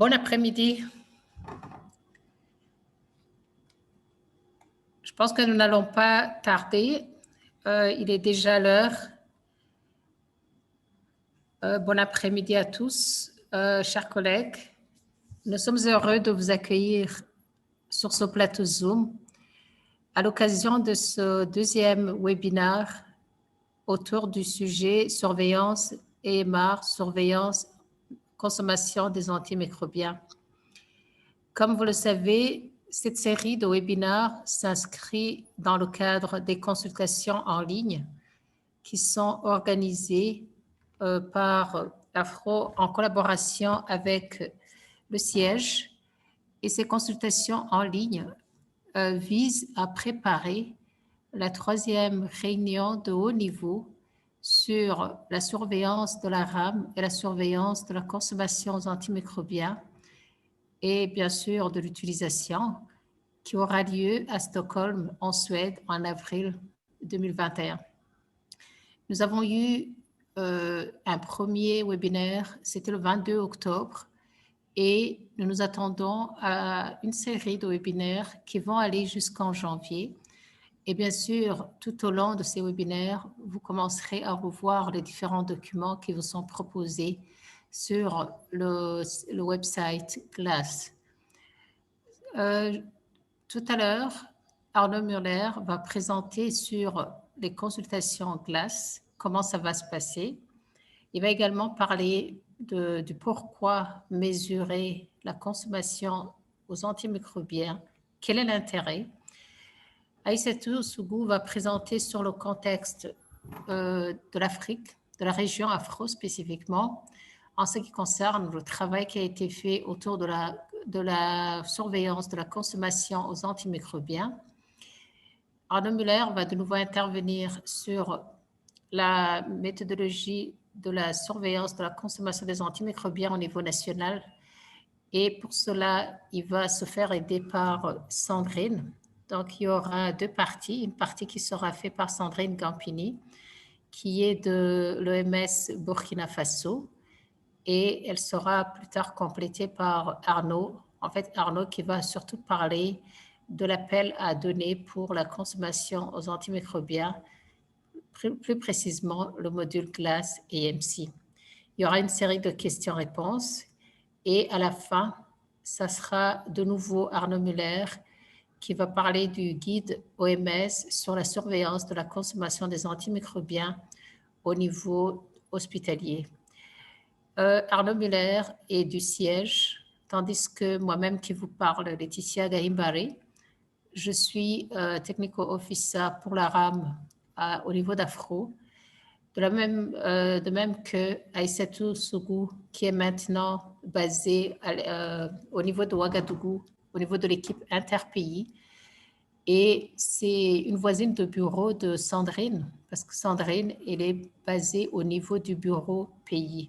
Bon après-midi. Je pense que nous n'allons pas tarder. Il est déjà l'heure. Bon après-midi à tous, chers collègues. Nous sommes heureux de vous accueillir sur ce plateau Zoom à l'occasion de ce deuxième webinaire autour du sujet surveillance EMR, surveillance consommation des antimicrobiens. Comme vous le savez, cette série de webinaires s'inscrit dans le cadre des consultations en ligne qui sont organisées par l'AFRO en collaboration avec le siège. Et ces consultations en ligne visent à préparer la troisième réunion de haut niveau sur la surveillance de la RAM et la surveillance de la consommation aux antimicrobiens et bien sûr de l'utilisation qui aura lieu à Stockholm, en Suède, en avril 2021. Nous avons eu un premier webinaire, c'était le 22 octobre, et nous nous attendons à une série de webinaires qui vont aller jusqu'en janvier. Et bien sûr, tout au long de ces webinaires, vous commencerez à revoir les différents documents qui vous sont proposés sur le website GLASS. Tout à l'heure, Arnaud Muller va présenter sur les consultations GLASS, comment ça va se passer. Il va également parler du pourquoi mesurer la consommation aux antimicrobiens, quel est l'intérêt. Aïssatou Sougou va présenter sur le contexte de l'Afrique, de la région afro spécifiquement, en ce qui concerne le travail qui a été fait autour de la surveillance de la consommation aux antimicrobiens. Arnaud Muller va de nouveau intervenir sur la méthodologie de la surveillance de la consommation des antimicrobiens au niveau national. Et pour cela, il va se faire aider par Sandrine. Donc, il y aura deux parties. Une partie qui sera faite par Sandrine Gampini, qui est de l'OMS Burkina Faso. Et elle sera plus tard complétée par Arnaud. En fait, Arnaud qui va surtout parler de l'appel à donner pour la consommation aux antimicrobiens, plus précisément le module GLASS et MC. Il y aura une série de questions-réponses et à la fin, ça sera de nouveau Arnaud Muller qui va parler du guide OMS sur la surveillance de la consommation des antimicrobiens au niveau hospitalier. Arnaud Muller est du siège, tandis que moi-même qui vous parle, Laetitia Gahimbari, je suis technico-officer pour la RAM au niveau d'Afro, de même que Aïssatou Sougou, qui est maintenant basée au niveau de Ouagadougou, au niveau de l'équipe interpays. Et c'est une voisine de bureau de Sandrine, parce que Sandrine, elle est basée au niveau du bureau pays.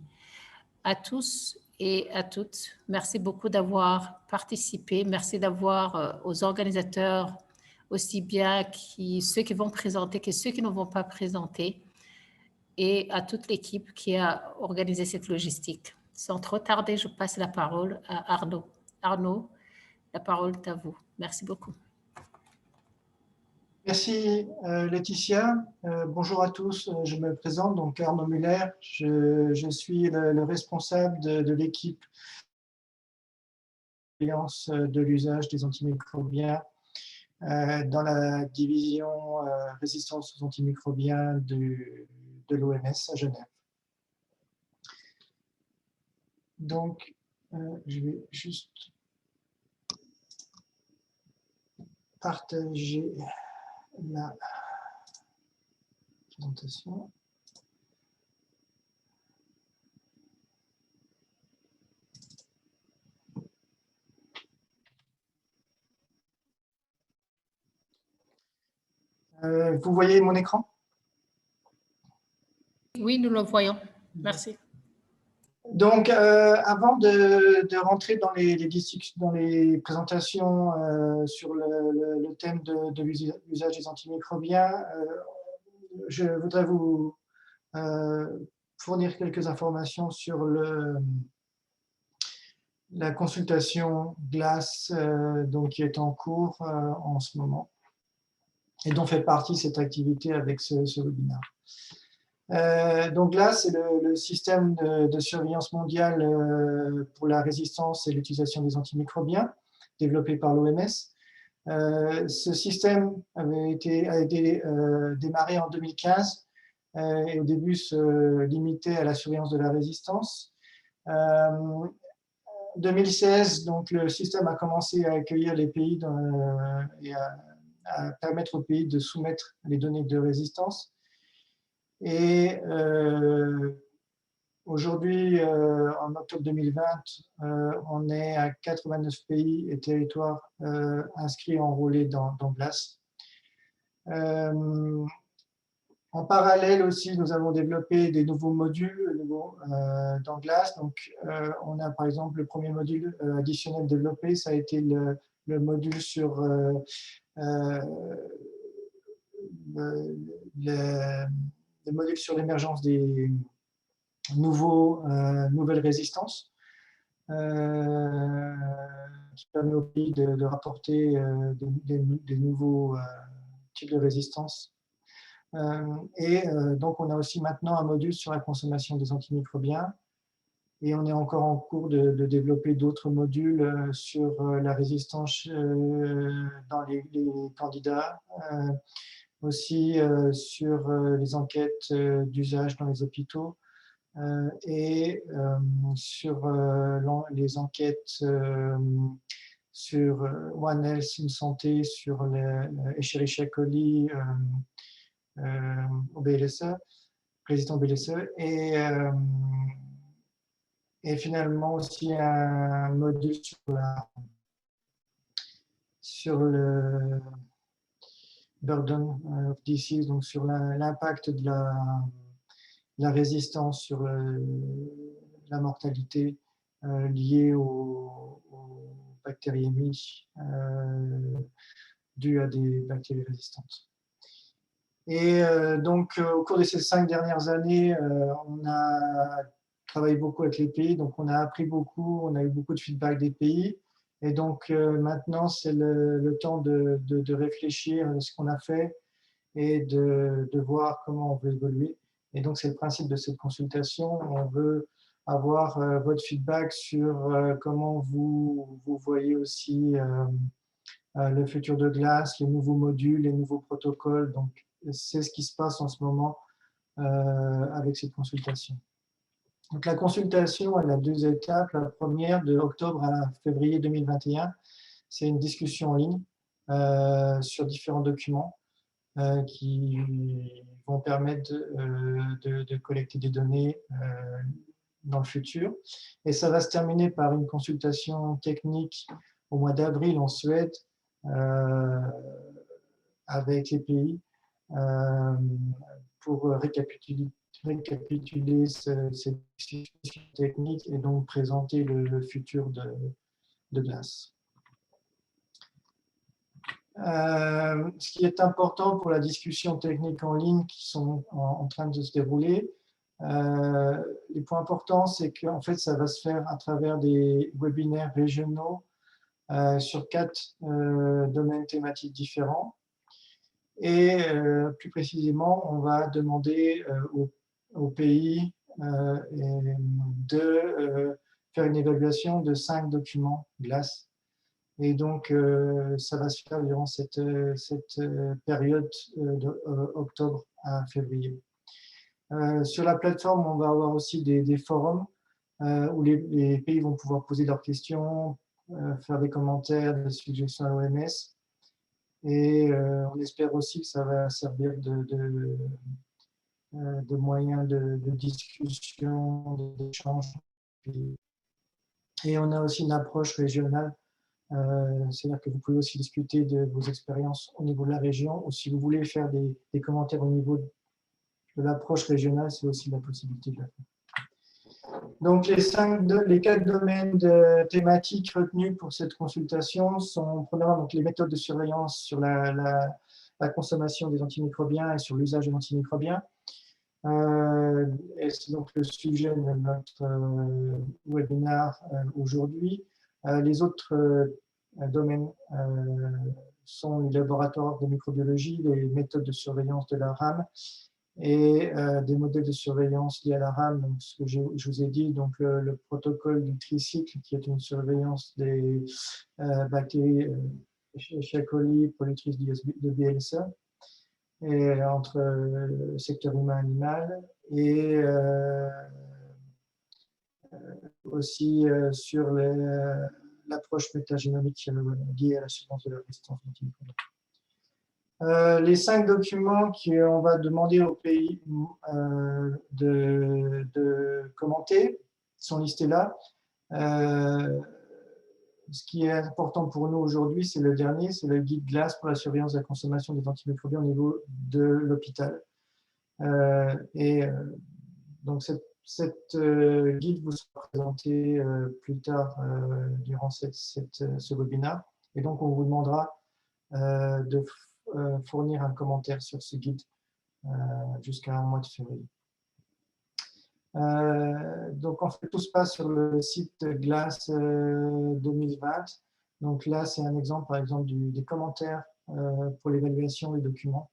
À tous et à toutes, merci beaucoup d'avoir participé. Merci d'avoir aux organisateurs, aussi bien ceux qui vont présenter que ceux qui ne vont pas présenter, et à toute l'équipe qui a organisé cette logistique. Sans trop tarder, je passe la parole à Arnaud. Arnaud, la parole est à vous. Merci beaucoup. Merci Laetitia. Bonjour à tous, je me présente, donc Arnaud Muller. Je suis le responsable de l'équipe de l'usage des antimicrobiens dans la division résistance aux antimicrobiens de l'OMS à Genève. Donc, je vais juste partager la présentation. Vous voyez mon écran? Oui, nous le voyons. Merci. Donc, avant de rentrer dans les présentations sur le thème de l'usage des antimicrobiens, je voudrais vous fournir quelques informations sur la consultation GLAS donc, qui est en cours en ce moment et dont fait partie cette activité avec ce webinaire. Donc là, c'est le système de surveillance mondiale pour la résistance et l'utilisation des antimicrobiens, développé par l'OMS. Ce système a été démarré en 2015 et au début se limitait à la surveillance de la résistance. 2016, donc le système a commencé à accueillir les pays et à permettre aux pays de soumettre les données de résistance. Et aujourd'hui, en octobre 2020, on est à 89 pays et territoires inscrits enrôlés dans GLAS. En parallèle aussi, nous avons développé des nouveaux modules dans GLAS. Donc, on a par exemple le premier module additionnel développé, ça a été le module sur le module sur l'émergence des nouvelles résistances, qui permet au pays de rapporter des nouveaux types de résistance. Donc, on a aussi maintenant un module sur la consommation des antimicrobiens et on est encore en cours de développer d'autres modules sur la résistance dans les candidats, aussi sur les enquêtes d'usage dans les hôpitaux et sur les enquêtes sur One Health, une santé, sur les Escherichia coli, au BLSE, président BLSE, et finalement aussi un module sur le burden of disease, donc sur l'impact de la résistance sur la mortalité liée aux bactériémies dues à des bactéries résistantes. Et donc, au cours de ces 5 dernières années, on a travaillé beaucoup avec les pays, donc on a appris beaucoup, on a eu beaucoup de feedback des pays. Et donc, maintenant, c'est le temps de réfléchir à ce qu'on a fait et de voir comment on veut évoluer. Et donc, c'est le principe de cette consultation. On veut avoir votre feedback sur comment vous voyez aussi le futur de GLAS, les nouveaux modules, les nouveaux protocoles. Donc, c'est ce qui se passe en ce moment avec cette consultation. Donc, la consultation, elle a 2 étapes. La première, de octobre à février 2021, c'est une discussion en ligne sur différents documents qui vont permettre de collecter des données dans le futur. Et ça va se terminer par une consultation technique au mois d'avril en Suède avec les pays pour récapituler ces discussions techniques et donc présenter le futur de GLAS. Ce qui est important pour la discussion technique en ligne qui sont en train de se dérouler, les points importants, c'est qu'en fait, ça va se faire à travers des webinaires régionaux sur 4 domaines thématiques différents. Et plus précisément, on va demander aux pays de faire une évaluation de 5 documents GLAS. Et donc, ça va se faire durant cette période d'octobre à février. Sur la plateforme, on va avoir aussi des forums où les pays vont pouvoir poser leurs questions, faire des commentaires, des suggestions à l'OMS. Et on espère aussi que ça va servir de moyen de discussion, d'échange. Et on a aussi une approche régionale. C'est-à-dire que vous pouvez aussi discuter de vos expériences au niveau de la région, ou si vous voulez faire des commentaires au niveau de l'approche régionale, c'est aussi la possibilité de le faire. Donc les 4 domaines thématiques retenus pour cette consultation sont premièrement donc, les méthodes de surveillance sur la consommation des antimicrobiens et sur l'usage des antimicrobiens. Et c'est donc le sujet de notre webinaire aujourd'hui. Les autres domaines sont les laboratoires de microbiologie, les méthodes de surveillance de la RAM et des modèles de surveillance liés à la RAM. Donc, ce que je vous ai dit, donc le protocole du tricycle, qui est une surveillance des bactéries Escherichia coli, Polytris de BLSE, et entre le secteur humain-animal, et aussi sur l'approche métagénomique liée à la surveillance de la résistance antimicrobienne. Les 5 documents qu'on va demander au pays de commenter sont listés là. Ce qui est important pour nous aujourd'hui, c'est le dernier, c'est le guide GLAS pour la surveillance de la consommation des antimicrobiens au niveau de l'hôpital. Donc cette guide vous sera présentée plus tard durant ce webinaire. Et donc, on vous demandera de fournir un commentaire sur ce guide jusqu'à un mois de février. Donc, en fait, tout se passe sur le site GLAS 2020. Donc là, c'est un exemple, par exemple, des commentaires pour l'évaluation des documents.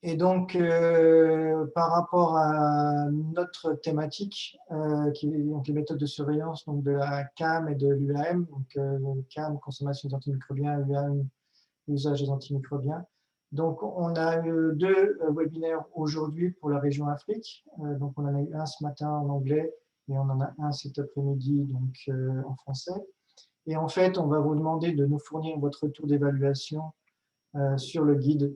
Et donc, par rapport à notre thématique, qui est donc les méthodes de surveillance donc de la CAM et de l'UAM, donc CAM, consommation des antimicrobiens, UAM, usage des antimicrobiens. Donc, on a eu 2 webinaires aujourd'hui pour la région Afrique. Donc, on en a eu un ce matin en anglais et on en a un cet après-midi donc en français. Et en fait, on va vous demander de nous fournir votre retour d'évaluation sur le guide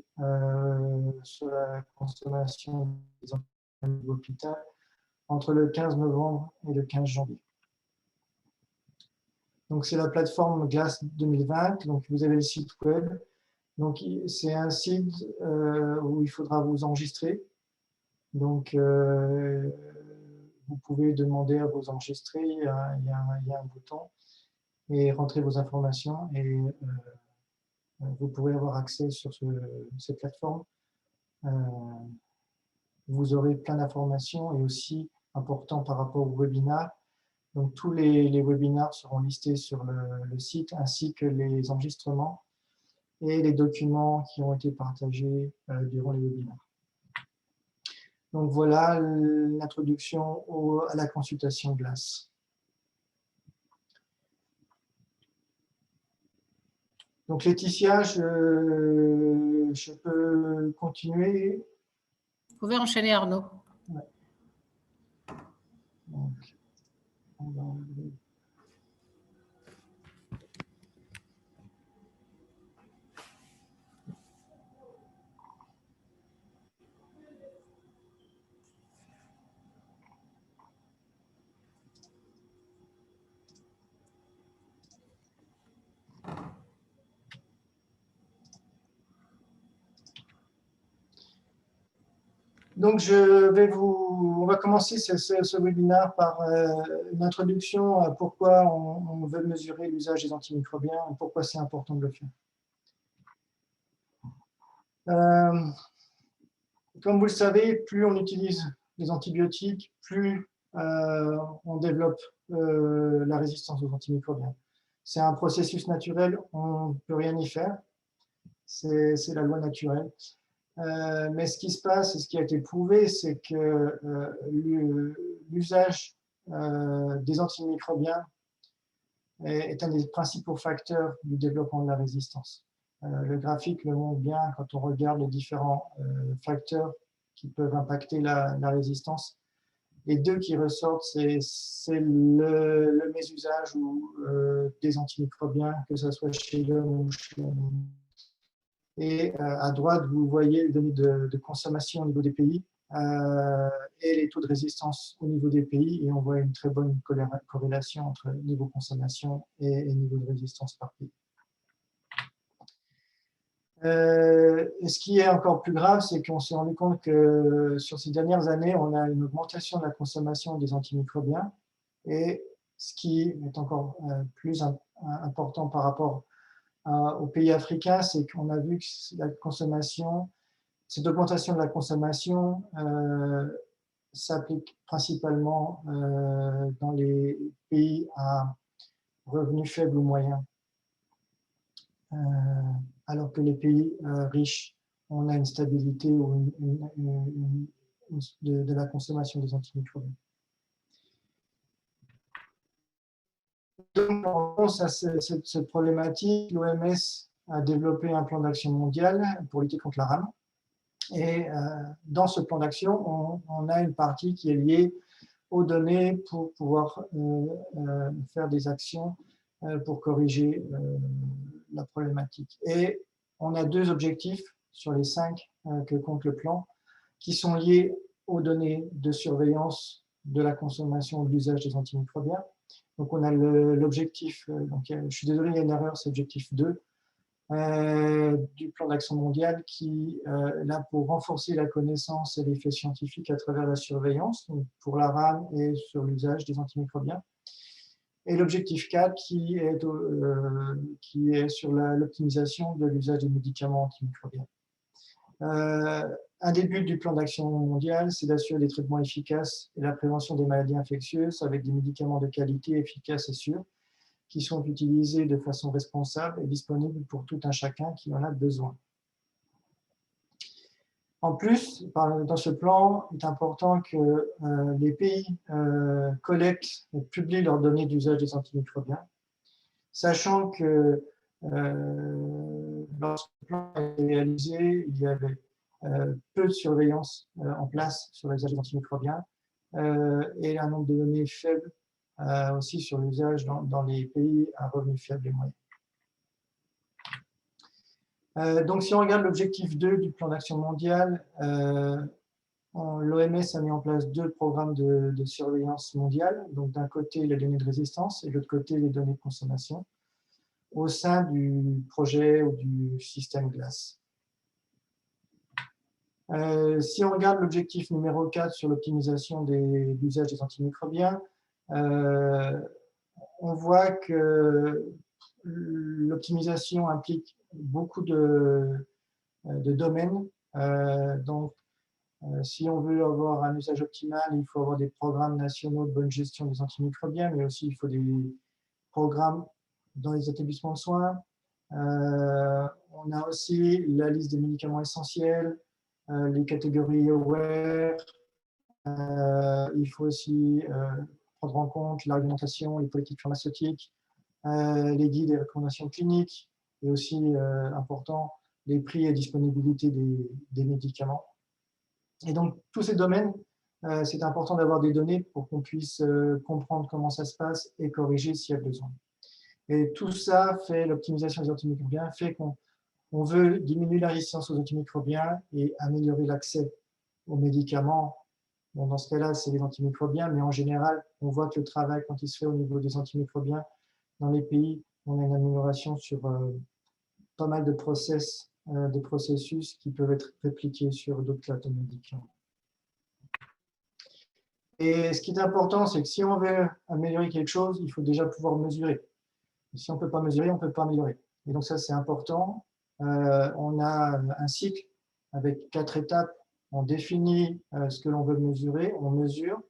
sur la consommation des antimicrobiens de l'hôpital entre le 15 novembre et le 15 janvier. Donc, c'est la plateforme GLAS 2020. Donc, vous avez le site web. Donc, c'est un site où il faudra vous enregistrer. Donc, vous pouvez demander à vous enregistrer. Il y a un bouton et rentrer vos informations. Et vous pourrez avoir accès sur cette plateforme. Vous aurez plein d'informations et aussi, important par rapport au webinar, donc tous les webinars seront listés sur le site ainsi que les enregistrements et les documents qui ont été partagés durant les webinaires. Donc voilà l'introduction à la consultation GLAS. Donc Laetitia, je peux continuer. Vous pouvez enchaîner, Arnaud. Ouais. Donc, on va enlever. Donc, on va commencer ce webinaire par une introduction à pourquoi on veut mesurer l'usage des antimicrobiens et pourquoi c'est important de le faire. Comme vous le savez, plus on utilise les antibiotiques, plus on développe la résistance aux antimicrobiens. C'est un processus naturel, on ne peut rien y faire, c'est la loi naturelle. Mais ce qui se passe, et ce qui a été prouvé, c'est que l'usage des antimicrobiens est un des principaux facteurs du développement de la résistance. Le graphique le montre bien quand on regarde les différents facteurs qui peuvent impacter la résistance. Les 2 qui ressortent, c'est le mésusage des antimicrobiens, que ce soit chez l'homme ou chez l'homme. Et à droite, vous voyez les données de consommation au niveau des pays et les taux de résistance au niveau des pays. Et on voit une très bonne corrélation entre niveau consommation et niveau de résistance par pays. Et ce qui est encore plus grave, c'est qu'on s'est rendu compte que sur ces dernières années, on a une augmentation de la consommation des antimicrobiens. Et ce qui est encore plus important par rapport aux pays africains, c'est qu'on a vu que la consommation, cette augmentation de la consommation s'applique principalement dans les pays à revenus faibles ou moyens, alors que les pays riches, on a une stabilité ou de la consommation des antimicrobiens. Donc, en réponse à cette problématique, l'OMS a développé un plan d'action mondial pour lutter contre la rame. Et dans ce plan d'action, on a une partie qui est liée aux données pour pouvoir faire des actions pour corriger la problématique. Et on a 2 objectifs sur les 5 que compte le plan qui sont liés aux données de surveillance de la consommation ou de l'usage des antimicrobiens. Donc, on a l'objectif, je suis désolé, il y a une erreur, c'est l'objectif 2 du plan d'action mondial qui est là pour renforcer la connaissance et les faits scientifiques à travers la surveillance, donc pour la rame et sur l'usage des antimicrobiens. Et l'objectif 4 qui est sur l'optimisation de l'usage des médicaments antimicrobiens. Un des buts du plan d'action mondial, c'est d'assurer des traitements efficaces et la prévention des maladies infectieuses avec des médicaments de qualité efficaces et sûrs qui sont utilisés de façon responsable et disponibles pour tout un chacun qui en a besoin. En plus, dans ce plan, il est important que les pays collectent et publient leurs données d'usage des antimicrobiens, sachant que lorsque le plan a été réalisé, il y avait peu de surveillance en place sur l'usage des antimicrobiens et un nombre de données faible aussi sur l'usage dans les pays à revenus faibles et moyens. Donc, si on regarde l'objectif 2 du plan d'action mondial, l'OMS a mis en place 2 programmes de surveillance mondiale. Donc, d'un côté, les données de résistance et de l'autre côté, les données de consommation au sein du projet ou du système GLASS. Si on regarde l'objectif numéro 4 sur l'optimisation de l'usage des antimicrobiens, on voit que l'optimisation implique beaucoup de domaines. Donc, si on veut avoir un usage optimal, il faut avoir des programmes nationaux de bonne gestion des antimicrobiens, mais aussi il faut des programmes dans les établissements de soins. On a aussi la liste des médicaments essentiels, les catégories AWARE. Il faut aussi prendre en compte l'argumentation, les politiques pharmaceutiques, les guides et recommandations cliniques, et aussi important, les prix et disponibilité des médicaments. Et donc, tous ces domaines, c'est important d'avoir des données pour qu'on puisse comprendre comment ça se passe et corriger s'il y a besoin. Et tout ça fait, l'optimisation des antimicrobiens fait qu'on veut diminuer la résistance aux antimicrobiens et améliorer l'accès aux médicaments. Bon, dans ce cas-là, c'est les antimicrobiens, mais en général, on voit que le travail, quand il se fait au niveau des antimicrobiens, dans les pays, on a une amélioration sur pas mal de processus qui peuvent être répliqués sur d'autres classes de médicaments. Et ce qui est important, c'est que si on veut améliorer quelque chose, il faut déjà pouvoir mesurer. Et si on ne peut pas mesurer, on ne peut pas améliorer. Et donc ça, c'est important. On a un cycle avec 4 étapes. On définit ce que l'on veut mesurer, on mesure,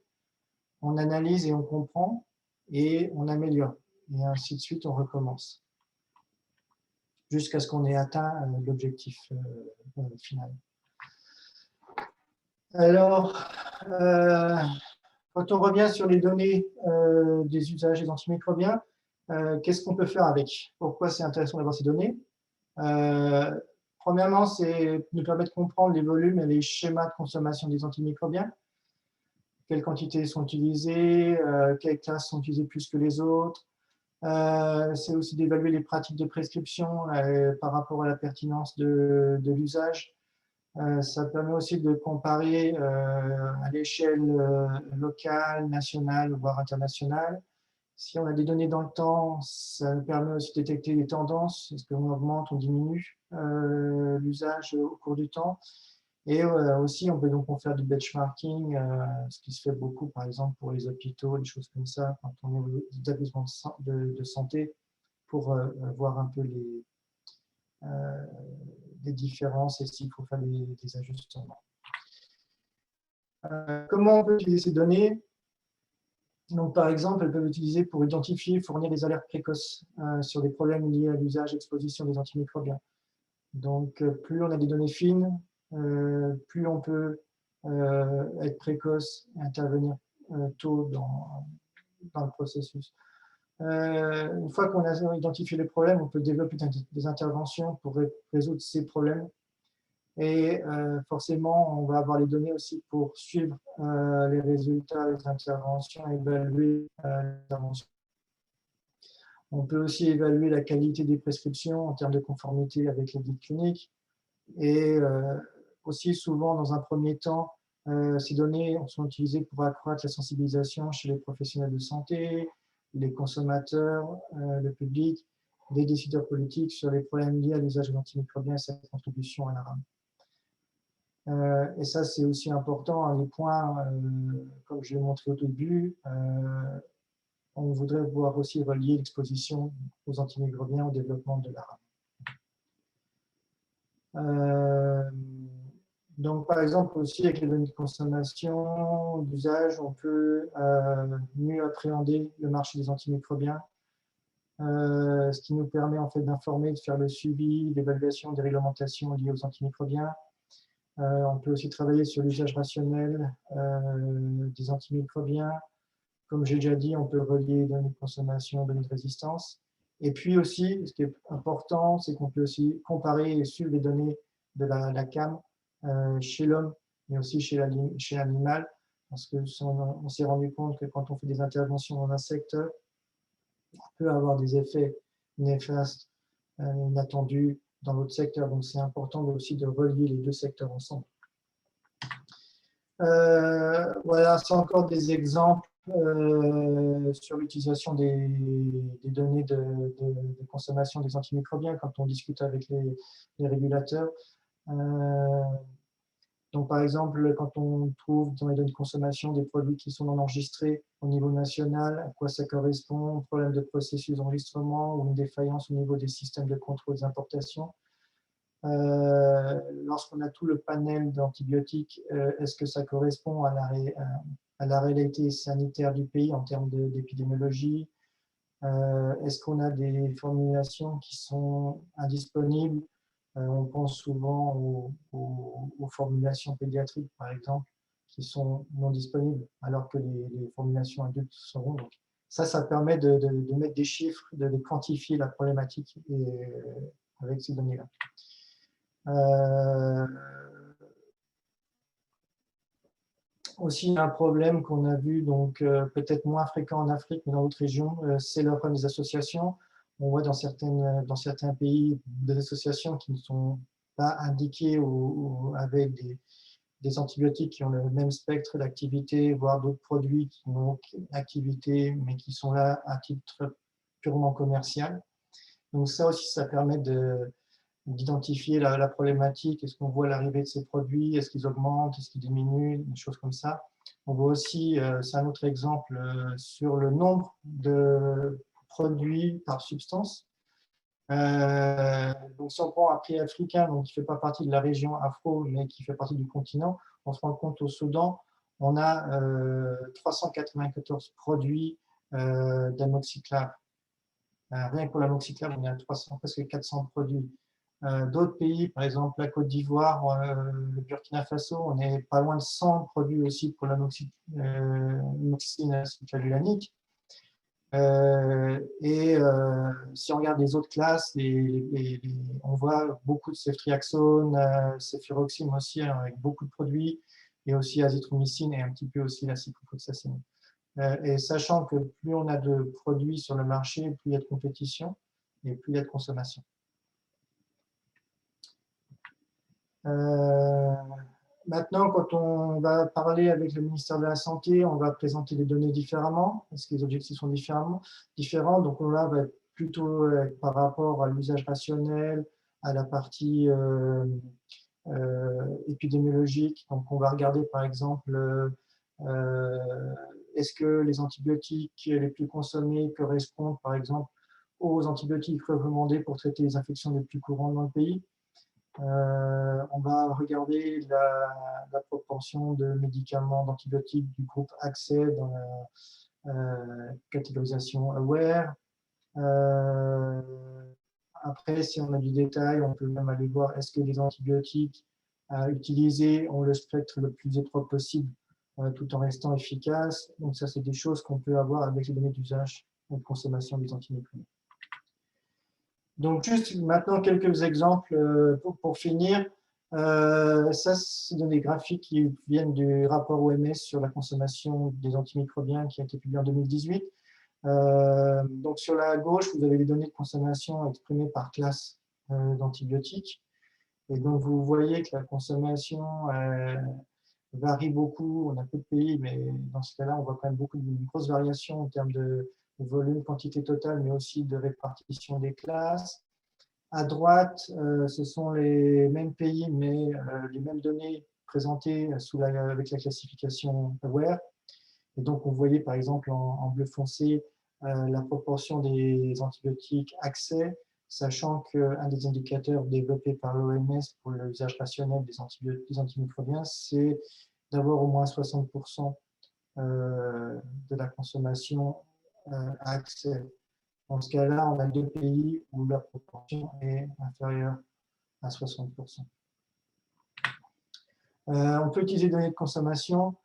on analyse et on comprend, et on améliore. Et ainsi de suite, on recommence jusqu'à ce qu'on ait atteint l'objectif final. Alors, quand on revient sur les données des usages des antimicrobiens, qu'est-ce qu'on peut faire avec? Pourquoi c'est intéressant d'avoir ces données? Premièrement, c'est nous permet de comprendre les volumes et les schémas de consommation des antimicrobiens. Quelles quantités sont utilisées, quelles classes sont utilisées plus que les autres. C'est aussi d'évaluer les pratiques de prescription par rapport à la pertinence de l'usage. Ça permet aussi de comparer à l'échelle locale, nationale, voire internationale. Si on a des données dans le temps, ça nous permet aussi de détecter les tendances. Est-ce qu'on augmente, on diminue l'usage au cours du temps? Et aussi, on peut donc faire du benchmarking, ce qui se fait beaucoup, par exemple, pour les hôpitaux, des choses comme ça, quand on est aux établissements de santé, pour voir un peu des différences et s'il faut faire des ajustements. Comment on peut utiliser ces données? Donc, par exemple, elles peuvent être utilisées pour identifier et fournir des alertes précoces sur des problèmes liés à l'usage et exposition des antimicrobiens. Donc, plus on a des données fines, plus on peut être précoce et intervenir tôt dans le processus. Une fois qu'on a identifié les problèmes, on peut développer des interventions pour résoudre ces problèmes. Et forcément, on va avoir les données aussi pour suivre les résultats des interventions et évaluer l'intervention. On peut aussi évaluer la qualité des prescriptions en termes de conformité avec les guides cliniques. Et aussi, souvent, dans un premier temps, ces données sont utilisées pour accroître la sensibilisation chez les professionnels de santé, les consommateurs, le public, les décideurs politiques sur les problèmes liés à l'usage d'antimicrobiens et sa contribution à la rame. Et ça, c'est aussi important, un des points, comme je l'ai montré au début, on voudrait voir aussi relier l'exposition aux antimicrobiens au développement de la rame. Donc, par exemple, aussi avec les données de consommation, d'usage, on peut mieux appréhender le marché des antimicrobiens, ce qui nous permet en fait d'informer, de faire le suivi, l'évaluation des réglementations liées aux antimicrobiens. On peut aussi travailler sur l'usage rationnel des antimicrobiens. Comme j'ai déjà dit, on peut relier données de consommation, données de résistance. Et puis aussi, ce qui est important, c'est qu'on peut aussi comparer et suivre les données de la CAM chez l'homme, mais aussi chez l'animal, parce qu'on s'est rendu compte que quand on fait des interventions dans un secteur, on peut avoir des effets néfastes, inattendus dans l'autre secteur. Donc, c'est important aussi de relier les deux secteurs ensemble. Voilà, c'est encore des exemples sur l'utilisation des données de consommation des antimicrobiens quand on discute avec les régulateurs. Donc, par exemple, quand on trouve dans les données de consommation des produits qui sont non enregistrés au niveau national, à quoi ça correspond, problème de processus d'enregistrement ou une défaillance au niveau des systèmes de contrôle des importations. Lorsqu'on a tout le panel d'antibiotiques, est-ce que ça correspond à la réalité sanitaire du pays en termes d'épidémiologie? Est-ce qu'on a des formulations qui sont indisponibles? On pense souvent aux formulations pédiatriques, par exemple, qui sont non disponibles, alors que les formulations adultes seront. Donc, ça permet de mettre des chiffres, de quantifier la problématique avec ces données-là. Aussi, un problème qu'on a vu, donc peut-être moins fréquent en Afrique, mais dans d'autres régions, c'est le problème des associations. On voit dans certains pays des associations qui ne sont pas indiquées avec des antibiotiques qui ont le même spectre d'activité, voire d'autres produits qui n'ont aucune activité, mais qui sont là à titre purement commercial. Donc ça aussi, ça permet d'identifier la problématique. Est-ce qu'on voit l'arrivée de ces produits? Est-ce qu'ils augmentent? Est-ce qu'ils diminuent? Des choses comme ça. On voit aussi, c'est un autre exemple, sur le nombre de produits par substance. Donc, si on prend un pays africain, donc qui ne fait pas partie de la région afro, mais qui fait partie du continent, on se rend compte au Soudan, on a 394 produits d'amoxiclave. Rien que pour l'amoxiclave, on est à 300, presque 400 produits. D'autres pays, par exemple la Côte d'Ivoire, le Burkina Faso, on est pas loin de 100 produits aussi pour l'amoxicilline acétylulanique. Si on regarde les autres classes, on voit beaucoup de ceftriaxone, ceffuroxime aussi, hein, avec beaucoup de produits, et aussi azithromycine et un petit peu aussi la ciprofloxacine. Et sachant que plus on a de produits sur le marché, plus il y a de compétition et plus il y a de consommation. Maintenant, quand on va parler avec le ministère de la Santé, on va présenter les données différemment, parce que les objectifs sont différents. Donc, on va être plutôt par rapport à l'usage rationnel, à la partie épidémiologique. Donc, on va regarder, par exemple, est-ce que les antibiotiques les plus consommés correspondent, par exemple, aux antibiotiques recommandés pour traiter les infections les plus courantes dans le pays. On va regarder la proportion de médicaments d'antibiotiques du groupe accès dans la catégorisation AWARE. Après, si on a du détail, on peut même aller voir est-ce que les antibiotiques utilisés ont le spectre le plus étroit possible tout en restant efficaces. Donc ça, c'est des choses qu'on peut avoir avec les données d'usage et de consommation des antimicrobiens. Donc juste maintenant quelques exemples pour finir. Ça, c'est des données graphiques qui viennent du rapport OMS sur la consommation des antimicrobiens qui a été publié en 2018. Donc sur la gauche, vous avez les données de consommation exprimées par classe d'antibiotiques. Et donc vous voyez que la consommation varie beaucoup. On a peu de pays, mais dans ce cas-là, on voit quand même beaucoup de grosses variations en termes de volume, quantité totale, mais aussi de répartition des classes. À droite, ce sont les mêmes pays, mais les mêmes données présentées avec la classification AWARE. Et donc, on voyait par exemple en bleu foncé la proportion des antibiotiques accès, sachant qu'un des indicateurs développés par l'OMS pour l'usage rationnel des antimicrobiens, c'est d'avoir au moins 60% de la consommation à accès. Dans ce cas-là, on a deux pays où la proportion est inférieure à 60%. On peut utiliser des données de consommation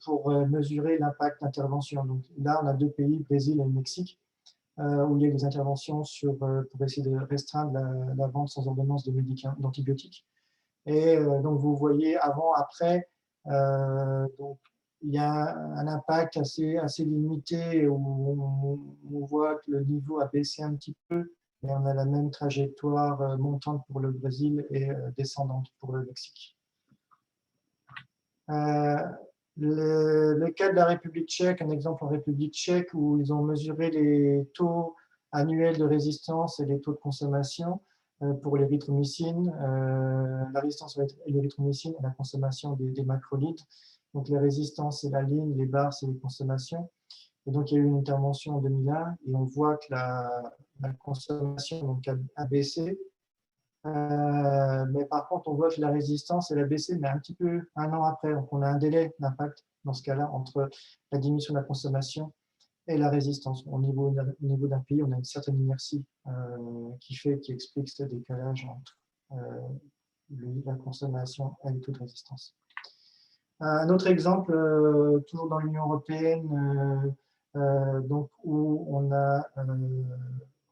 pour mesurer l'impact d'intervention. Donc là, on a deux pays, Brésil et le Mexique, où il y a des interventions pour essayer de restreindre la vente sans ordonnance de médicaments, d'antibiotiques. Et donc, vous voyez avant, après, donc, il y a un impact assez limité où on voit que le niveau a baissé un petit peu, mais on a la même trajectoire montante pour le Brésil et descendante pour le Mexique. Le cas de la République tchèque, un exemple en République tchèque où ils ont mesuré les taux annuels de résistance et les taux de consommation pour l'érythromycine, la résistance à l'érythromycine et la consommation des macrolides. Donc les résistances, c'est la ligne, les barres, c'est les consommations. Et donc il y a eu une intervention en 2001 et on voit que la consommation donc, a baissé. Mais par contre, on voit que la résistance, elle a baissé, mais un petit peu un an après. Donc, on a un délai d'impact dans ce cas-là entre la diminution de la consommation et la résistance. Au niveau d'un pays, on a une certaine inertie qui explique ce décalage entre la consommation et le taux de résistance. Un autre exemple, toujours dans l'Union européenne, donc où on a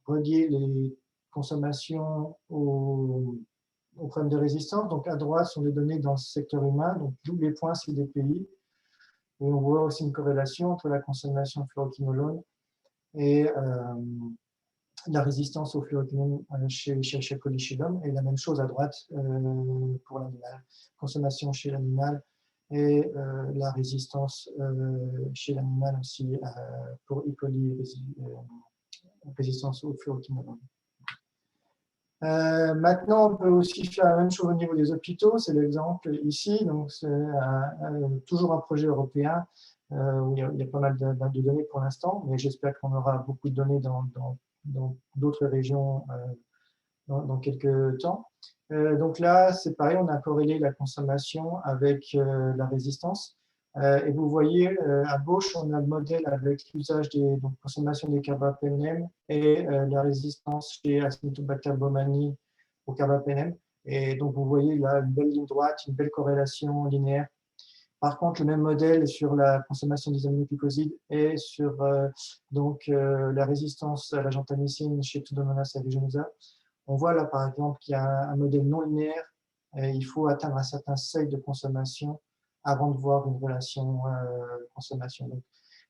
relié les consommations au problème de résistance. Donc, à droite sont les données dans le secteur humain. Donc, tous les points, c'est des pays. Et on voit aussi une corrélation entre la consommation de fluoroquinolone et la résistance au fluoroquinolone chez Polychylium. Et la même chose à droite pour l'animal. Consommation chez l'animal et la résistance chez l'animal aussi pour E. coli, résistance au fluoroquinolone. Maintenant, on peut aussi faire la même chose au niveau des hôpitaux. C'est l'exemple ici. Donc, c'est toujours un projet européen où il y a pas mal de données pour l'instant, mais j'espère qu'on aura beaucoup de données dans d'autres régions dans quelques temps. Donc là, c'est pareil, on a corrélé la consommation avec la résistance. Et vous voyez, à gauche, on a le modèle avec l'usage des consommations des carbapenem et la résistance chez Acinetobacter baumannii au carbapenem. Et donc, vous voyez là une belle ligne droite, une belle corrélation linéaire. Par contre, le même modèle sur la consommation des aminoglycosides et sur la résistance à la gentamicine chez Pseudomonas aeruginosa. On voit là, par exemple, qu'il y a un modèle non linéaire et il faut atteindre un certain seuil de consommation avant de voir une relation consommation. Donc,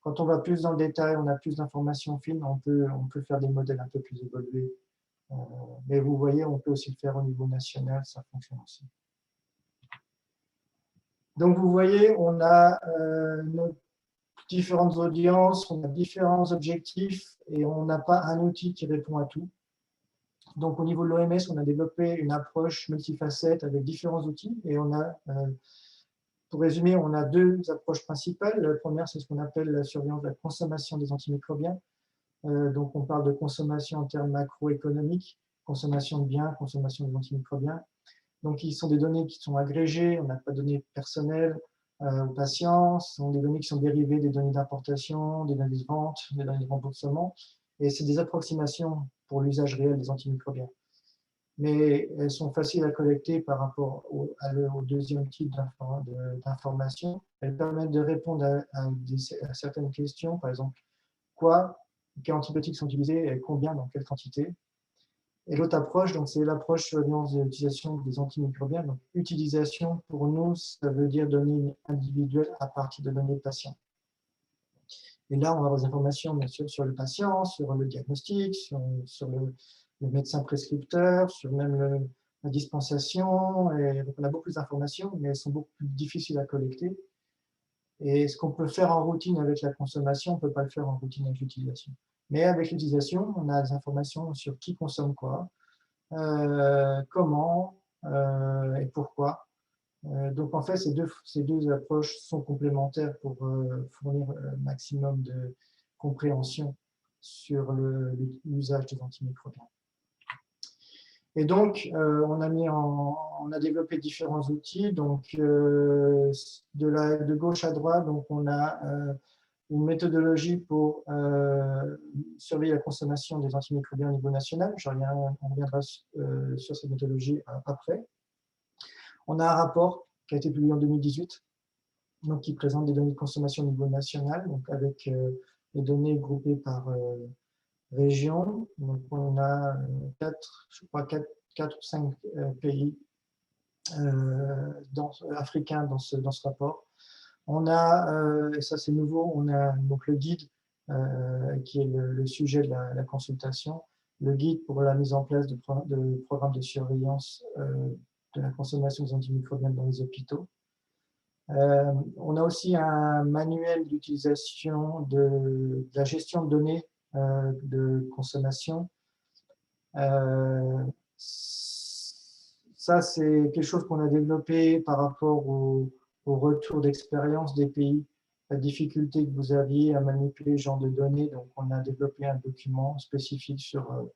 quand on va plus dans le détail, on a plus d'informations fines, on peut faire des modèles un peu plus évolués. Mais vous voyez, on peut aussi le faire au niveau national, ça fonctionne aussi. Donc, vous voyez, on a nos différentes audiences, on a différents objectifs et on n'a pas un outil qui répond à tout. Donc, au niveau de l'OMS, on a développé une approche multifacette avec différents outils et on a, pour résumer, on a deux approches principales. La première, c'est ce qu'on appelle la surveillance de la consommation des antimicrobiens. Donc, on parle de consommation en termes macroéconomiques, consommation de biens, consommation d'antimicrobiens. Donc, ils sont des données qui sont agrégées, on n'a pas de données personnelles aux patients, ce sont des données qui sont dérivées des données d'importation, des données de vente, des données de remboursement, et c'est des approximations pour l'usage réel des antimicrobiens. Mais elles sont faciles à collecter par rapport au deuxième type d'information. Elles permettent de répondre à certaines questions, par exemple, quels antibiotiques sont utilisés et combien, dans quelle quantité. Et l'autre approche, donc c'est l'approche sur l'utilisation des antimicrobiens. Donc, utilisation, pour nous, ça veut dire données individuelles à partir de données patients. Et là, on va avoir des informations, bien sûr, sur le patient, sur le diagnostic, sur le médecin prescripteur, sur même la dispensation. Et donc, on a beaucoup d'informations, mais elles sont beaucoup plus difficiles à collecter. Et ce qu'on peut faire en routine avec la consommation, on ne peut pas le faire en routine avec l'utilisation. Mais avec l'utilisation, on a des informations sur qui consomme quoi, comment et pourquoi. Donc en fait, ces deux approches sont complémentaires pour fournir un maximum de compréhension sur l'usage des antimicrobiens. Et donc, on a développé différents outils. Donc, de gauche à droite, donc on a une méthodologie pour surveiller la consommation des antimicrobiens au niveau national. On reviendra sur cette méthodologie après. On a un rapport qui a été publié en 2018, donc qui présente des données de consommation au niveau national, donc avec les données groupées par région. Donc on a quatre ou cinq pays africains dans ce rapport. On a, et ça c'est nouveau, on a donc le guide qui est le sujet de la consultation, le guide pour la mise en place de programmes de surveillance de la consommation des antimicrobiens dans les hôpitaux. On a aussi un manuel d'utilisation de la gestion de données de consommation. Ça, c'est quelque chose qu'on a développé par rapport au retour d'expérience des pays, la difficulté que vous aviez à manipuler ce genre de données. Donc, on a développé un document spécifique sur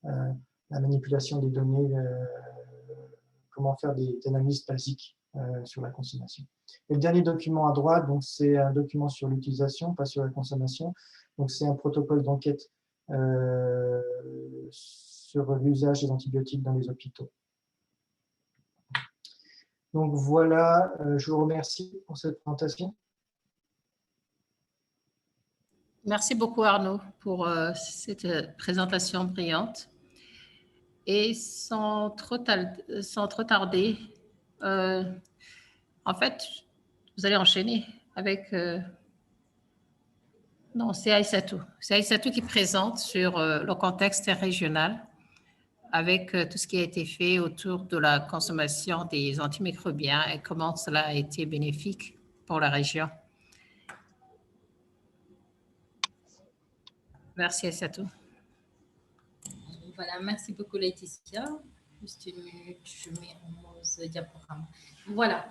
la manipulation des données, comment faire des analyses basiques sur la consommation. Et le dernier document à droite, donc c'est un document sur l'utilisation, pas sur la consommation. Donc, c'est un protocole d'enquête sur l'usage des antibiotiques dans les hôpitaux. Donc voilà, je vous remercie pour cette présentation. Merci beaucoup Arnaud pour cette présentation brillante. Et sans trop tarder, en fait, vous allez enchaîner avec... non, c'est Aïssatou. C'est Aïssatou qui présente sur le contexte régional avec tout ce qui a été fait autour de la consommation des antimicrobiens et comment cela a été bénéfique pour la région. Merci Aïssatou. Voilà, merci beaucoup Laetitia. Juste une minute, je mets en pause diaporama. Voilà.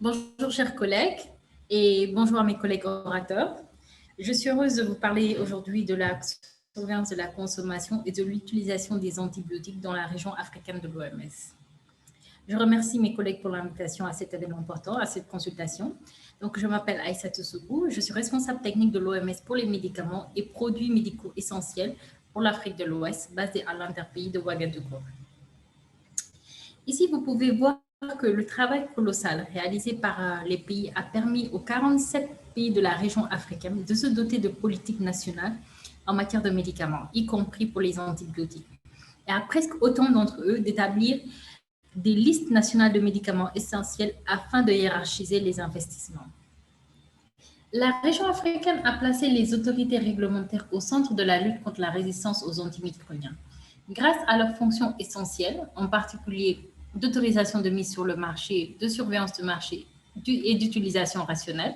Bonjour chers collègues et bonjour à mes collègues orateurs. Je suis heureuse de vous parler aujourd'hui de la surveillance de la consommation et de l'utilisation des antibiotiques dans la région africaine de l'OMS. Je remercie mes collègues pour l'invitation à cet événement important, à cette consultation. Donc, je m'appelle Aïssatou Sougou, je suis responsable technique de l'OMS pour les médicaments et produits médicaux essentiels pour l'Afrique de l'Ouest, basée à l'interpays de Ouagadougou. Ici, vous pouvez voir que le travail colossal réalisé par les pays a permis aux 47 pays de la région africaine de se doter de politiques nationales en matière de médicaments, y compris pour les antibiotiques. Et à presque autant d'entre eux d'établir des listes nationales de médicaments essentiels afin de hiérarchiser les investissements. La région africaine a placé les autorités réglementaires au centre de la lutte contre la résistance aux antimicrobiens. Grâce à leurs fonctions essentielles, en particulier d'autorisation de mise sur le marché, de surveillance de marché et d'utilisation rationnelle,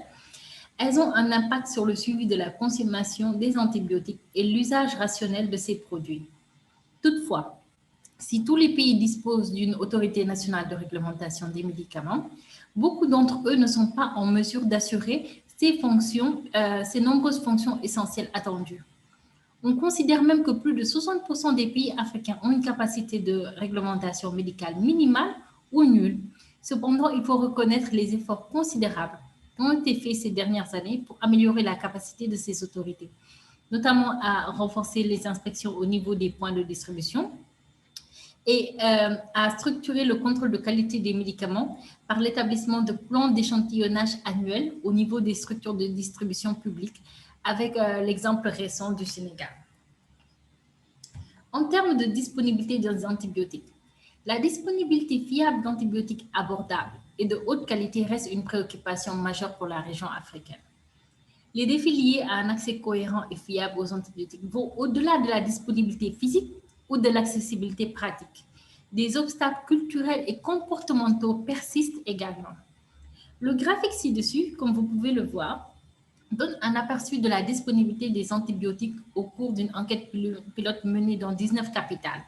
elles ont un impact sur le suivi de la consommation des antibiotiques et l'usage rationnel de ces produits. Toutefois, Si tous les pays disposent d'une autorité nationale de réglementation des médicaments, beaucoup d'entre eux ne sont pas en mesure d'assurer ces nombreuses fonctions essentielles attendues. On considère même que plus de 60% des pays africains ont une capacité de réglementation médicale minimale ou nulle. Cependant, il faut reconnaître les efforts considérables qui ont été faits ces dernières années pour améliorer la capacité de ces autorités, notamment à renforcer les inspections au niveau des points de distribution et à structurer le contrôle de qualité des médicaments par l'établissement de plans d'échantillonnage annuels au niveau des structures de distribution publique, avec l'exemple récent du Sénégal. En termes de disponibilité des antibiotiques, la disponibilité fiable d'antibiotiques abordables et de haute qualité reste une préoccupation majeure pour la région africaine. Les défis liés à un accès cohérent et fiable aux antibiotiques vont au-delà de la disponibilité physique ou de l'accessibilité pratique. Des obstacles culturels et comportementaux persistent également. Le graphique ci-dessus, comme vous pouvez le voir, donne un aperçu de la disponibilité des antibiotiques au cours d'une enquête pilote menée dans 19 capitales.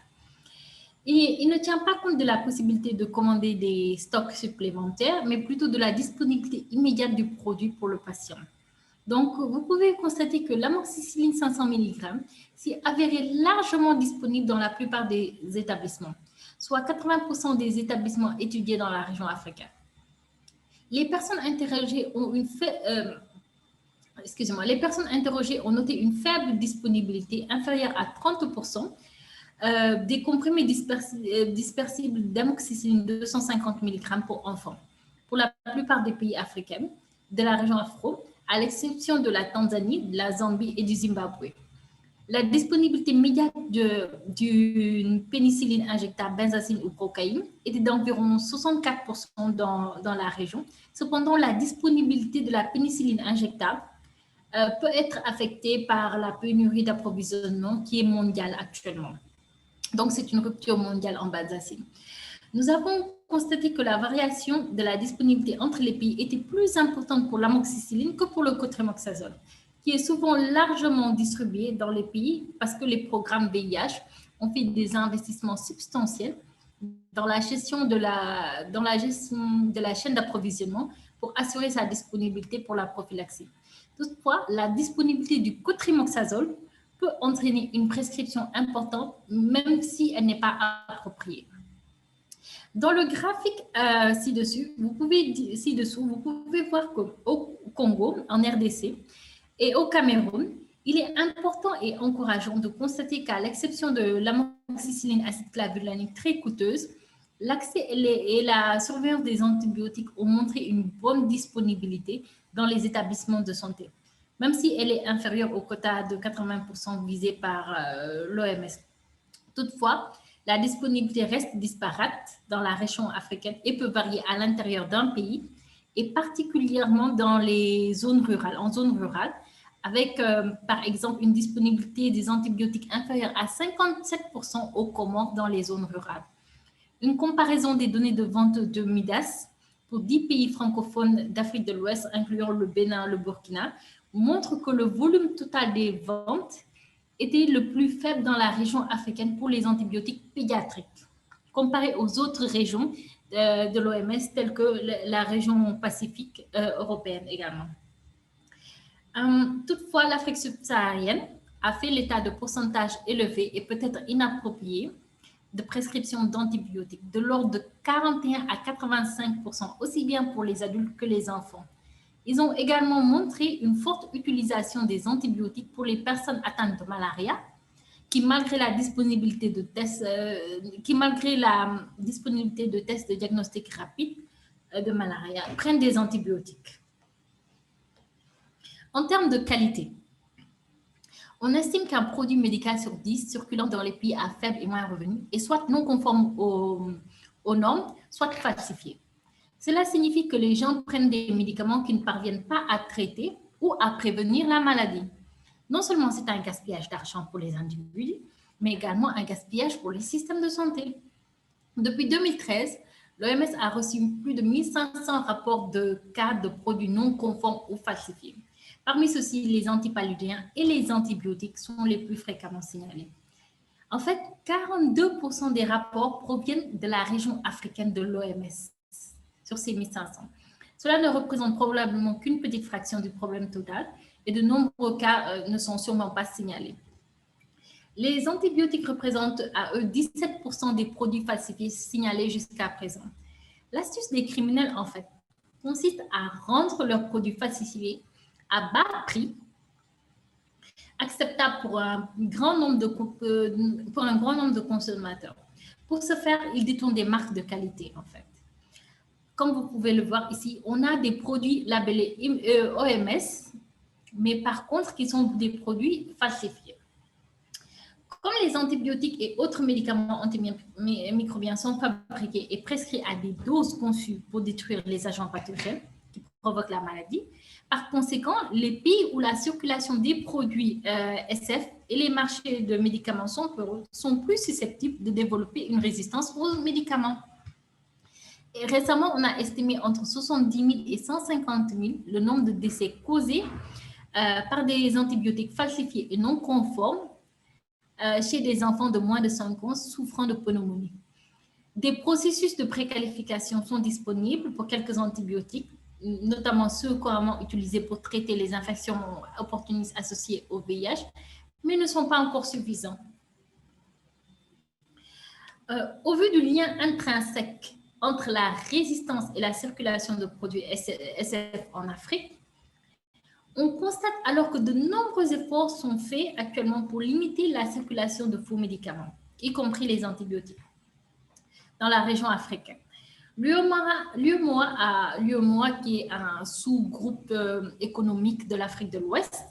Et il ne tient pas compte de la possibilité de commander des stocks supplémentaires, mais plutôt de la disponibilité immédiate du produit pour le patient. Donc, vous pouvez constater que l'amoxicilline 500 mg s'est avérée largement disponible dans la plupart des établissements, soit 80% des établissements étudiés dans la région africaine. Les personnes interrogées ont les personnes interrogées ont noté une faible disponibilité inférieure à 30% des comprimés dispersibles d'amoxicilline 250 mg pour enfants, pour la plupart des pays africains, de la région afro, à l'exception de la Tanzanie, de la Zambie et du Zimbabwe. La disponibilité médiane d'une pénicilline injectable, benzazine ou cocaïne était d'environ 64% dans la région. Cependant, la disponibilité de la pénicilline injectable peut être affectée par la pénurie d'approvisionnement qui est mondiale actuellement. Donc, c'est une rupture mondiale en benzazine. Nous avons constaté que la variation de la disponibilité entre les pays était plus importante pour l'amoxicilline que pour le cotrimoxazole, qui est souvent largement distribué dans les pays parce que les programmes VIH ont fait des investissements substantiels dans la gestion de la chaîne d'approvisionnement pour assurer sa disponibilité pour la prophylaxie. Toutefois, la disponibilité du cotrimoxazole peut entraîner une prescription importante, même si elle n'est pas appropriée. Dans le graphique ci-dessous, vous pouvez voir qu'au Congo, en RDC et au Cameroun, il est important et encourageant de constater qu'à l'exception de l'amoxicilline acide clavulanique très coûteuse, l'accès et la surveillance des antibiotiques ont montré une bonne disponibilité dans les établissements de santé, même si elle est inférieure au quota de 80% visé par l'OMS. Toutefois, la disponibilité reste disparate dans la région africaine et peut varier à l'intérieur d'un pays, et particulièrement dans les zones rurales, avec par exemple une disponibilité des antibiotiques inférieure à 57% aux Comores dans les zones rurales. Une comparaison des données de vente de Midas pour 10 pays francophones d'Afrique de l'Ouest, incluant le Bénin et le Burkina, montre que le volume total des ventes était le plus faible dans la région africaine pour les antibiotiques pédiatriques, comparé aux autres régions de l'OMS, telles que la région Pacifique européenne également. Toutefois, l'Afrique subsaharienne a fait l'état de pourcentages élevés et peut-être inappropriés de prescription d'antibiotiques, de l'ordre de 41 à 85%, aussi bien pour les adultes que les enfants. Ils ont également montré une forte utilisation des antibiotiques pour les personnes atteintes de malaria, qui malgré la disponibilité de tests, de diagnostic rapide de malaria, prennent des antibiotiques. En termes de qualité, on estime qu'un produit médical sur 10 circulant dans les pays à faible et moyen revenu est soit non conforme aux normes, soit falsifié. Cela signifie que les gens prennent des médicaments qui ne parviennent pas à traiter ou à prévenir la maladie. Non seulement c'est un gaspillage d'argent pour les individus, mais également un gaspillage pour les systèmes de santé. Depuis 2013, l'OMS a reçu plus de 1500 rapports de cas de produits non conformes ou falsifiés. Parmi ceux-ci, les antipaludéens et les antibiotiques sont les plus fréquemment signalés. En fait, 42% des rapports proviennent de la région africaine de l'OMS sur ces 1500. Cela ne représente probablement qu'une petite fraction du problème total et de nombreux cas ne sont sûrement pas signalés. Les antibiotiques représentent à eux 17% des produits falsifiés signalés jusqu'à présent. L'astuce des criminels, en fait, consiste à rendre leurs produits falsifiés à bas prix, acceptable pour un grand nombre de consommateurs. Pour ce faire, ils détournent des marques de qualité, en fait. Comme vous pouvez le voir ici, on a des produits labellés OMS, mais par contre, qui sont des produits falsifiés. Comme les antibiotiques et autres médicaments antimicrobiens sont fabriqués et prescrits à des doses conçues pour détruire les agents pathogènes qui provoquent la maladie, par conséquent, les pays où la circulation des produits SF et les marchés de médicaments sont plus susceptibles de développer une résistance aux médicaments. Et récemment, on a estimé entre 70 000 et 150 000 le nombre de décès causés par des antibiotiques falsifiés et non conformes chez des enfants de moins de 5 ans souffrant de pneumonie. Des processus de préqualification sont disponibles pour quelques antibiotiques, notamment ceux couramment utilisés pour traiter les infections opportunistes associées au VIH, mais ne sont pas encore suffisants. Au vu du lien intrinsèque entre la résistance et la circulation de produits SF en Afrique, on constate alors que de nombreux efforts sont faits actuellement pour limiter la circulation de faux médicaments, y compris les antibiotiques, dans la région africaine. L'UEMOA, qui est un sous-groupe économique de l'Afrique de l'Ouest,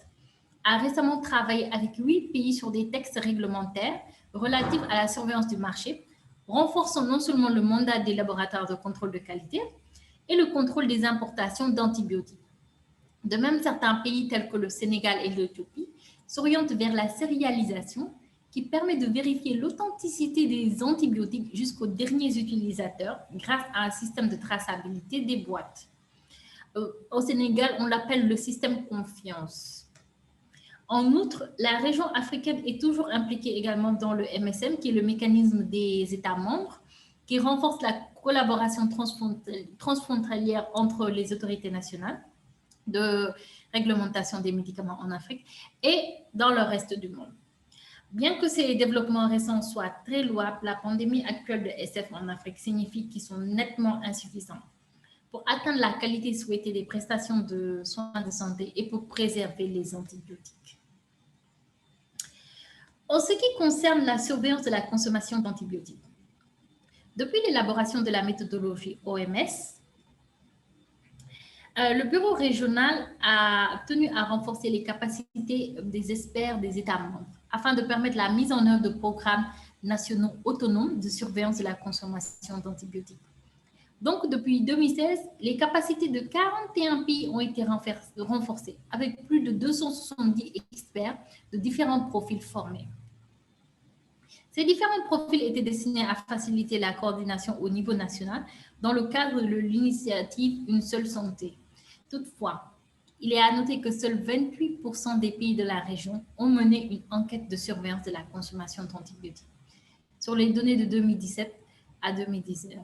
a récemment travaillé avec 8 pays sur des textes réglementaires relatifs à la surveillance du marché, renforçant non seulement le mandat des laboratoires de contrôle de qualité et le contrôle des importations d'antibiotiques. De même, certains pays tels que le Sénégal et l'Éthiopie s'orientent vers la sérialisation qui permet de vérifier l'authenticité des antibiotiques jusqu'aux derniers utilisateurs grâce à un système de traçabilité des boîtes. Au Sénégal, on l'appelle le système confiance. En outre, la région africaine est toujours impliquée également dans le MSM, qui est le mécanisme des États membres, qui renforce la collaboration transfrontalière entre les autorités nationales de réglementation des médicaments en Afrique et dans le reste du monde. Bien que ces développements récents soient très louables, la pandémie actuelle de SF en Afrique signifie qu'ils sont nettement insuffisants pour atteindre la qualité souhaitée des prestations de soins de santé et pour préserver les antibiotiques. En ce qui concerne la surveillance de la consommation d'antibiotiques, depuis l'élaboration de la méthodologie OMS, le bureau régional a tenu à renforcer les capacités des experts des États membres afin de permettre la mise en œuvre de programmes nationaux autonomes de surveillance de la consommation d'antibiotiques. Donc, depuis 2016, les capacités de 41 pays ont été renforcées avec plus de 270 experts de différents profils formés. Ces différents profils étaient destinés à faciliter la coordination au niveau national dans le cadre de l'initiative Une seule santé. Toutefois, il est à noter que seuls 28% des pays de la région ont mené une enquête de surveillance de la consommation d'antibiotiques sur les données de 2017 à 2019.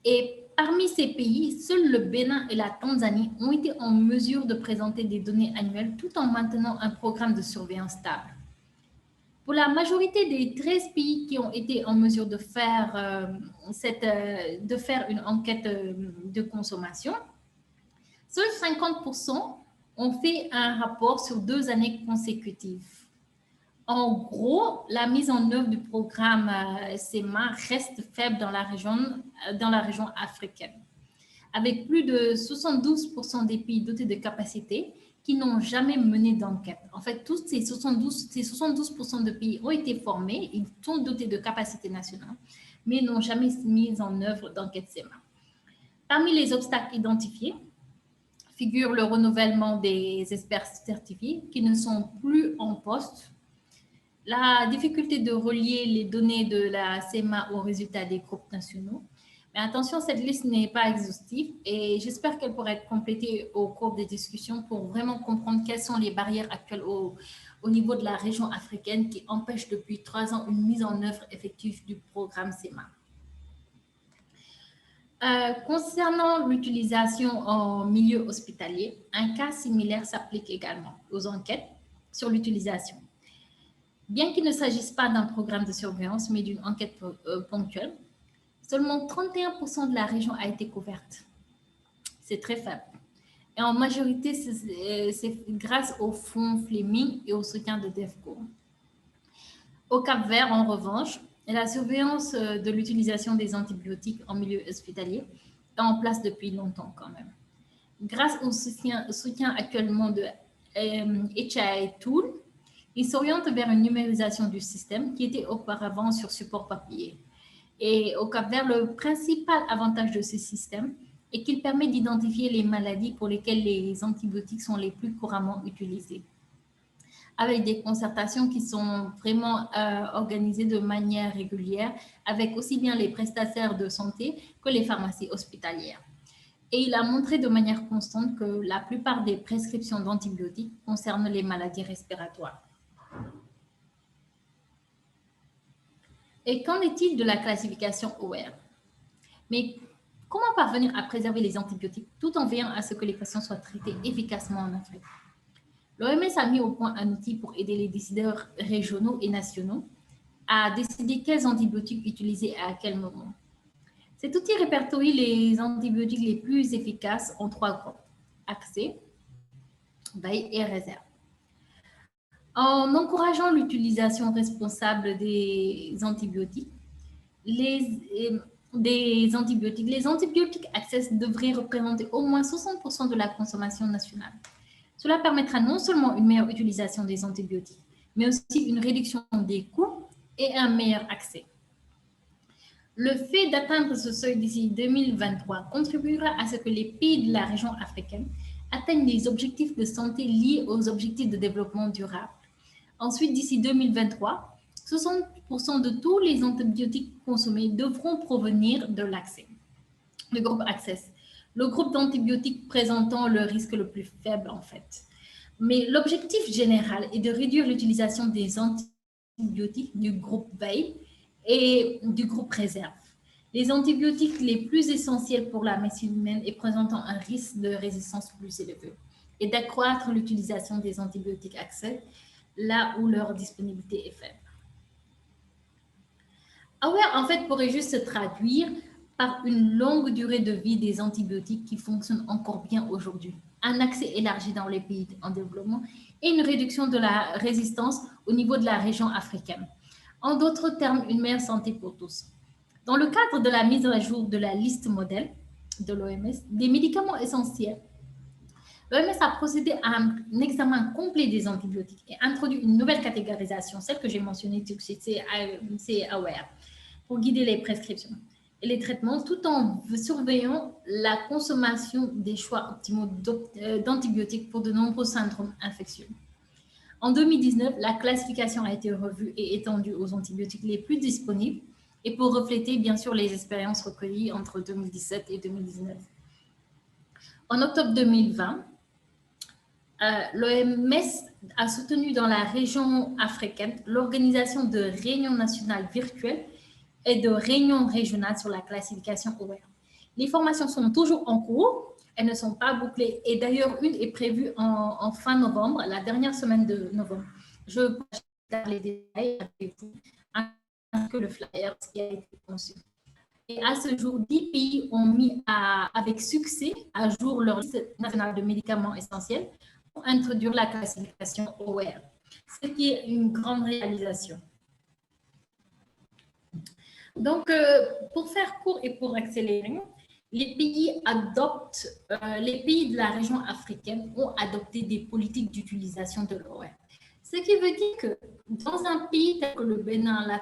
Et parmi ces pays, seuls le Bénin et la Tanzanie ont été en mesure de présenter des données annuelles tout en maintenant un programme de surveillance stable. Pour la majorité des 13 pays qui ont été en mesure de faire une enquête de consommation, seuls 50% ont fait un rapport sur 2 années consécutives. En gros, la mise en œuvre du programme SEMA reste faible dans la région africaine, avec plus de 72% des pays dotés de capacités qui n'ont jamais mené d'enquête. En fait, tous ces 72% de pays ont été formés, ils sont dotés de capacités nationales, mais n'ont jamais mis en œuvre d'enquête SEMA. Parmi les obstacles identifiés figure le renouvellement des experts certifiés qui ne sont plus en poste, la difficulté de relier les données de la SEMA aux résultats des groupes nationaux, Mais attention, cette liste n'est pas exhaustive et j'espère qu'elle pourra être complétée au cours des discussions pour vraiment comprendre quelles sont les barrières actuelles au niveau de la région africaine qui empêchent depuis 3 ans une mise en œuvre effective du programme CEMA. Concernant l'utilisation en milieu hospitalier, un cas similaire s'applique également aux enquêtes sur l'utilisation. Bien qu'il ne s'agisse pas d'un programme de surveillance, mais d'une enquête ponctuelle, seulement 31% de la région a été couverte. C'est très faible. Et en majorité, c'est grâce au fonds Fleming et au soutien de DEFCO. Au Cap-Vert, en revanche, la surveillance de l'utilisation des antibiotiques en milieu hospitalier est en place depuis longtemps quand même. Grâce au soutien actuellement de HIA Tool, il s'oriente vers une numérisation du système qui était auparavant sur support papier. Et au Cap-Vert, le principal avantage de ce système est qu'il permet d'identifier les maladies pour lesquelles les antibiotiques sont les plus couramment utilisés, avec des concertations qui sont vraiment organisées de manière régulière avec aussi bien les prestataires de santé que les pharmacies hospitalières. Et il a montré de manière constante que la plupart des prescriptions d'antibiotiques concernent les maladies respiratoires. Et qu'en est-il de la classification OR? Mais comment parvenir à préserver les antibiotiques tout en veillant à ce que les patients soient traités efficacement en Afrique? L'OMS a mis au point un outil pour aider les décideurs régionaux et nationaux à décider quels antibiotiques utiliser et à quel moment. Cet outil répertorie les antibiotiques les plus efficaces en 3 groupes: accès, veille et réserve. En encourageant l'utilisation responsable des antibiotiques, les antibiotiques accès devraient représenter au moins 60% de la consommation nationale. Cela permettra non seulement une meilleure utilisation des antibiotiques, mais aussi une réduction des coûts et un meilleur accès. Le fait d'atteindre ce seuil d'ici 2023 contribuera à ce que les pays de la région africaine atteignent les objectifs de santé liés aux objectifs de développement durable. Ensuite, d'ici 2023, 60% de tous les antibiotiques consommés devront provenir de l'accès, le groupe Access, le groupe d'antibiotiques présentant le risque le plus faible en fait. Mais l'objectif général est de réduire l'utilisation des antibiotiques du groupe veille et du groupe réserve. Les antibiotiques les plus essentiels pour la médecine humaine et présentant un risque de résistance plus élevé, et d'accroître l'utilisation des antibiotiques accès là où leur disponibilité est faible. AWARE, en fait, pourrait juste se traduire par une longue durée de vie des antibiotiques qui fonctionnent encore bien aujourd'hui, un accès élargi dans les pays en développement et une réduction de la résistance au niveau de la région africaine. En d'autres termes, une meilleure santé pour tous. Dans le cadre de la mise à jour de la liste modèle de l'OMS des médicaments essentiels, l'OMS a procédé à un examen complet des antibiotiques et introduit une nouvelle catégorisation, celle que j'ai mentionnée, c'est AWARE, pour guider les prescriptions et les traitements tout en surveillant la consommation des choix optimaux d'antibiotiques pour de nombreux syndromes infectieux. En 2019, la classification a été revue et étendue aux antibiotiques les plus disponibles et pour refléter bien sûr les expériences recueillies entre 2017 et 2019. En octobre 2020, l'OMS a soutenu dans la région africaine l'organisation de réunions nationales virtuelles et de réunions régionales sur la classification OR. Les formations sont toujours en cours, elles ne sont pas bouclées et d'ailleurs une est prévue en fin novembre, la dernière semaine de novembre. Je vais partager les détails avec vous, ainsi que le flyer qui a été conçu. Et à ce jour, 10 pays ont mis avec succès à jour leur liste nationale de médicaments essentiels pour introduire la classification OR, ce qui est une grande réalisation. Donc, pour faire court et pour accélérer, les pays de la région africaine ont adopté des politiques d'utilisation de l'OR. Ce qui veut dire que dans un pays tel que le Bénin, la